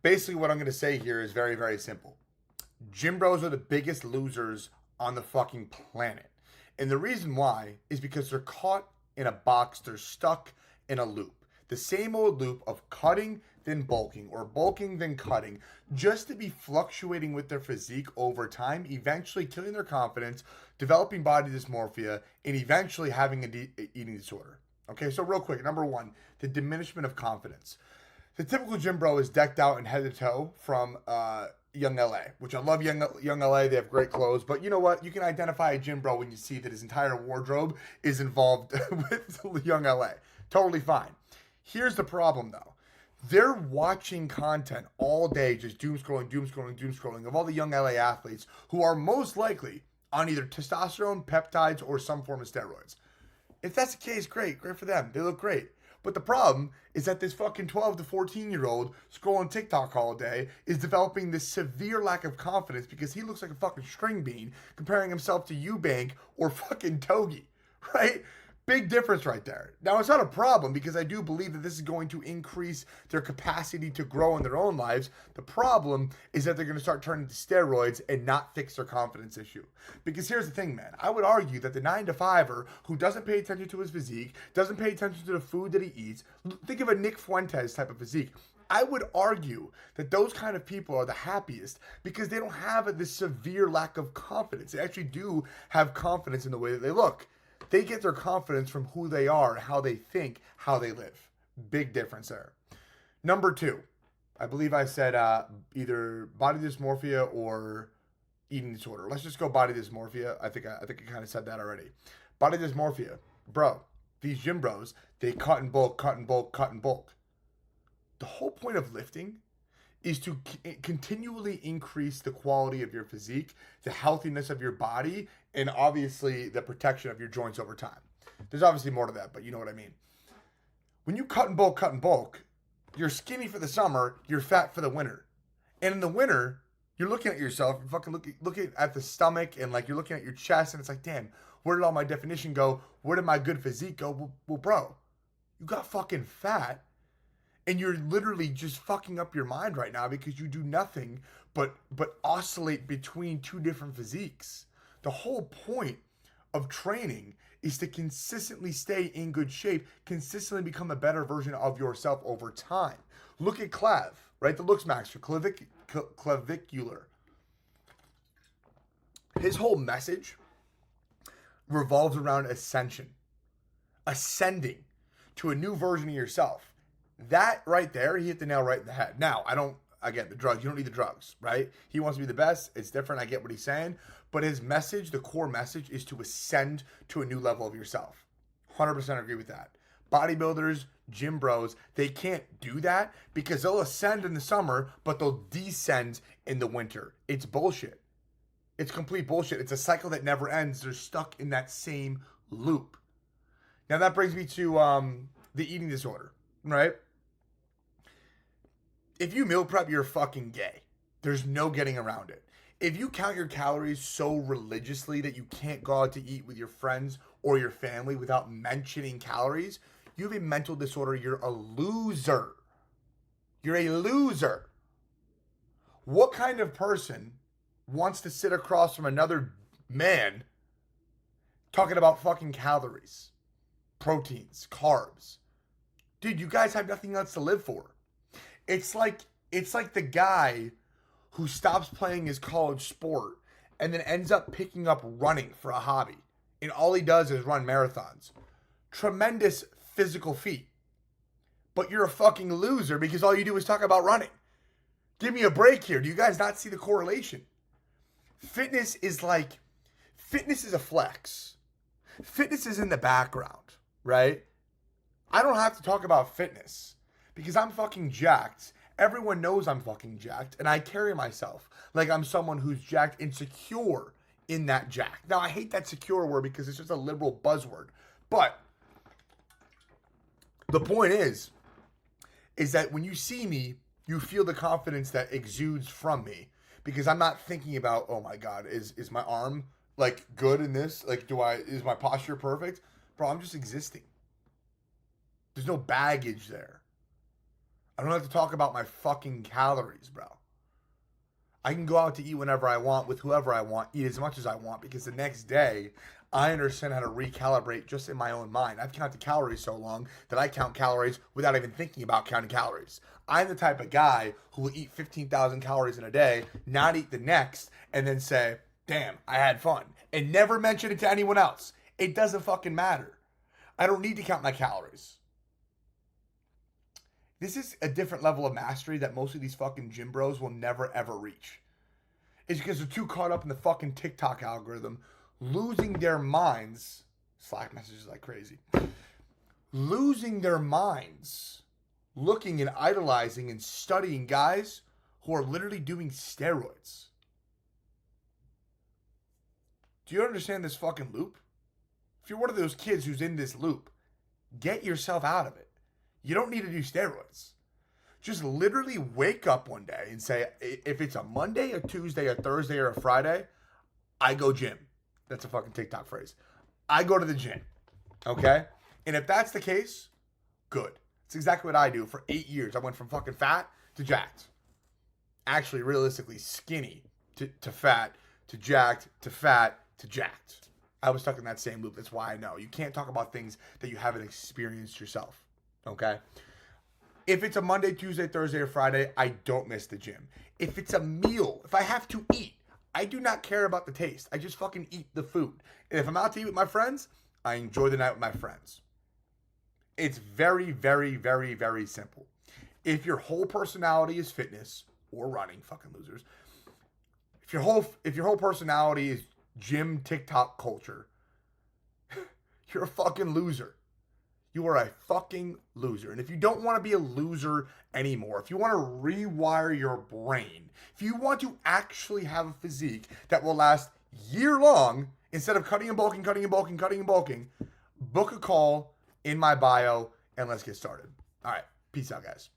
Basically, what I'm going to say here is very, very simple. Gym bros are the biggest losers on the fucking planet. And the reason why is because they're caught in a box, they're stuck in a loop. The same old loop of cutting, then bulking, or bulking, then cutting, just to be fluctuating with their physique over time, eventually killing their confidence, developing body dysmorphia, and eventually having an eating disorder. Okay, so real quick, number one, the diminishment of confidence. The typical gym bro is decked out in head to toe from Young LA, which I love Young LA. They have great clothes, but you know what? You can identify a gym bro when you see that his entire wardrobe is involved with Young LA. Totally fine. Here's the problem though. They're watching content all day, just doom scrolling, doom scrolling, doom scrolling of all the Young LA athletes who are most likely on either testosterone, peptides, or some form of steroids. If that's the case, great for them. They look great. But the problem is that this fucking 12 to 14-year-old scrolling TikTok all day is developing this severe lack of confidence because he looks like a fucking string bean comparing himself to Eubank or fucking Togi, right? Big difference right there. Now, it's not a problem because I do believe that this is going to increase their capacity to grow in their own lives. The problem is that they're going to start turning to steroids and not fix their confidence issue. Because here's the thing, man. I would argue that the 9-to-5er who doesn't pay attention to his physique, doesn't pay attention to the food that he eats, think of a Nick Fuentes type of physique. I would argue that those kind of people are the happiest because they don't have this severe lack of confidence. They actually do have confidence in the way that they look. They get their confidence from who they are, how they think, how they live. Big difference there. Number two, I believe I said either body dysmorphia or eating disorder. Let's just go body dysmorphia. I think I kind of said that already. Body dysmorphia, bro. These gym bros, they cut and bulk, cut and bulk, cut and bulk. The whole point of lifting is to continually increase the quality of your physique, the healthiness of your body, and obviously the protection of your joints over time. There's obviously more to that, but you know what I mean. When you cut and bulk, you're skinny for the summer, you're fat for the winter. And in the winter, you're looking at yourself, you're fucking looking at the stomach, and like you're looking at your chest, and it's like, damn, where did all my definition go? Where did my good physique go? Well, bro, you got fucking fat. And you're literally just fucking up your mind right now because you do nothing but oscillate between two different physiques. The whole point of training is to consistently stay in good shape, consistently become a better version of yourself over time. Look at Clav, right? The Looks Master, clavicular. His whole message revolves around ascension, ascending to a new version of yourself. That right there, he hit the nail right in the head. Now, I get the drugs. You don't need the drugs, right? He wants to be the best. It's different. I get what he's saying. But his message, the core message, is to ascend to a new level of yourself. 100% agree with that. Bodybuilders, gym bros, they can't do that because they'll ascend in the summer, but they'll descend in the winter. It's bullshit. It's complete bullshit. It's a cycle that never ends. They're stuck in that same loop. Now, that brings me to the eating disorder, right? If you meal prep, you're fucking gay. There's no getting around it. If you count your calories so religiously that you can't go out to eat with your friends or your family without mentioning calories, you have a mental disorder. You're a loser. You're a loser. What kind of person wants to sit across from another man talking about fucking calories, proteins, carbs? Dude, you guys have nothing else to live for. It's like the guy who stops playing his college sport and then ends up picking up running for a hobby. And all he does is run marathons. Tremendous physical feat. But you're a fucking loser because all you do is talk about running. Give me a break here. Do you guys not see the correlation? Fitness is a flex. Fitness is in the background, right? I don't have to talk about fitness because I'm fucking jacked. Everyone knows I'm fucking jacked, and I carry myself like I'm someone who's jacked and secure in that jack. Now, I hate that secure word because it's just a liberal buzzword. But the point is that when you see me, you feel the confidence that exudes from me because I'm not thinking about, oh my God, is my arm like good in this? Like, is my posture perfect? Bro, I'm just existing. There's no baggage there. I don't have to talk about my fucking calories, bro. I can go out to eat whenever I want with whoever I want, eat as much as I want, because the next day I understand how to recalibrate just in my own mind. I've counted calories so long that I count calories without even thinking about counting calories. I'm the type of guy who will eat 15,000 calories in a day, not eat the next, and then say, damn, I had fun, and never mention it to anyone else. It doesn't fucking matter. I don't need to count my calories. This is a different level of mastery that most of these fucking gym bros will never ever reach. It's because they're too caught up in the fucking TikTok algorithm, losing their minds. Slack messages like crazy. Losing their minds, looking and idolizing and studying guys who are literally doing steroids. Do you understand this fucking loop? If you're one of those kids who's in this loop, get yourself out of it. You don't need to do steroids. Just literally wake up one day and say, if it's a Monday, a Tuesday, a Thursday, or a Friday, I go gym. That's a fucking TikTok phrase. I go to the gym. Okay? And if that's the case, good. It's exactly what I do. For 8 years, I went from fucking fat to jacked. Actually, realistically, skinny to fat to jacked to fat to jacked. I was stuck in that same loop. That's why I know. You can't talk about things that you haven't experienced yourself. Okay? If it's a Monday, Tuesday, Thursday, or Friday, I don't miss the gym. If it's a meal, if I have to eat, I do not care about the taste. I just fucking eat the food. And if I'm out to eat with my friends, I enjoy the night with my friends. It's very, very, very, very simple. If your whole personality is fitness or running, fucking losers. If your whole personality is gym TikTok culture, you're a fucking loser. You are a fucking loser. And if you don't want to be a loser anymore, if you want to rewire your brain, if you want to actually have a physique that will last year long, instead of cutting and bulking, book a call in my bio and let's get started. All right. Peace out, guys.